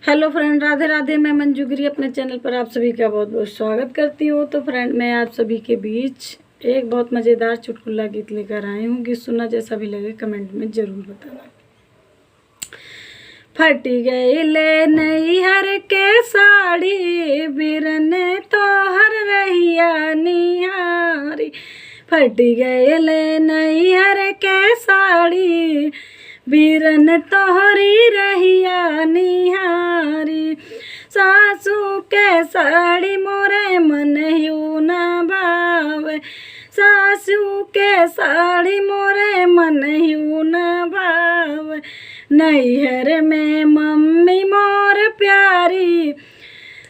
Hello friend, Radhe Radhe. मैं मंजू गिरी अपने चैनल पर आप सभी का बहुत बहुत स्वागत करती हूँ। तो फ्रेंड, मैं आप सभी के बीच एक बहुत मज़ेदार चुटकुला गीत लेकर आई हूँ। गीत सुनना जैसा भी लगे कमेंट में ज़रूर बताना। फटी गई ले नैहर के साड़ी, बिरन तोहर रहिया निहारी। फटी गई ले नैहर के साड़ी, बिरन तोहरी रहिया निहारी। सासू के साड़ी मोरे मन ह्यू न भावे, सासू के साड़ी मोरे मन ह्यू न भावे। नैहर में मम्मी मोर प्यारी,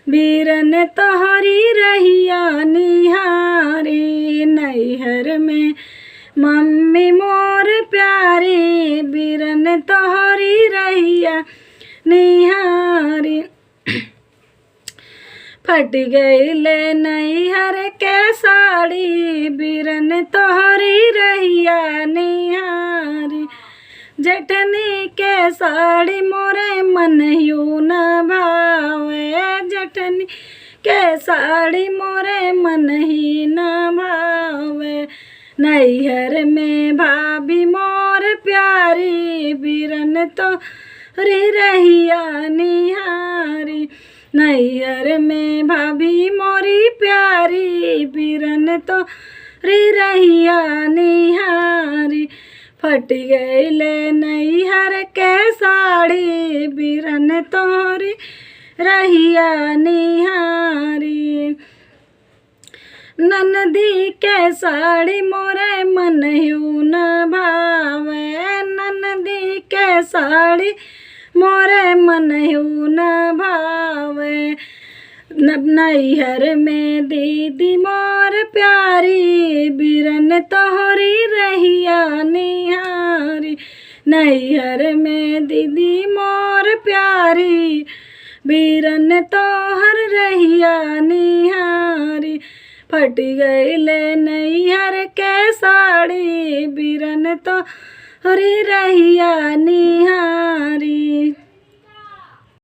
बिरन तोहरी रहिया निहारी। नैहर में मम्मी मोर प्यारी, बिरन तोहरी रहिया निहारी। फट गई ले नैहर के साड़ी, बिरन तोहरी रहिया निहारी। जठनी के साड़ी मोरे मन ह्यू न भावे, जठनी के साड़ी मोरे मन ही न भावे। नैहर में भाभी मोर प्यारी, बिरन तोहरी रहिया निहारी। नैहर में भाभी मोरी प्यारी, बिरन तोहरी रहिया निहारी। फट गई ले नैहर के साड़ी, बिरन तोहरी रहिया निहारी। ननदी के साड़ी मोरे मन ह्यू न भावे, ननदी के साड़ी मोरे मन ह्यू न भावे। नैहर में दीदी मोर प्यारी, बिरन तोहरी रहिया निहारी। नैहर में दीदी मोर प्यारी, बिरन तोहर रहिया निहारी। फट गई ले नैहर के साड़ी, बिरन तोहरी रहिया निहारी।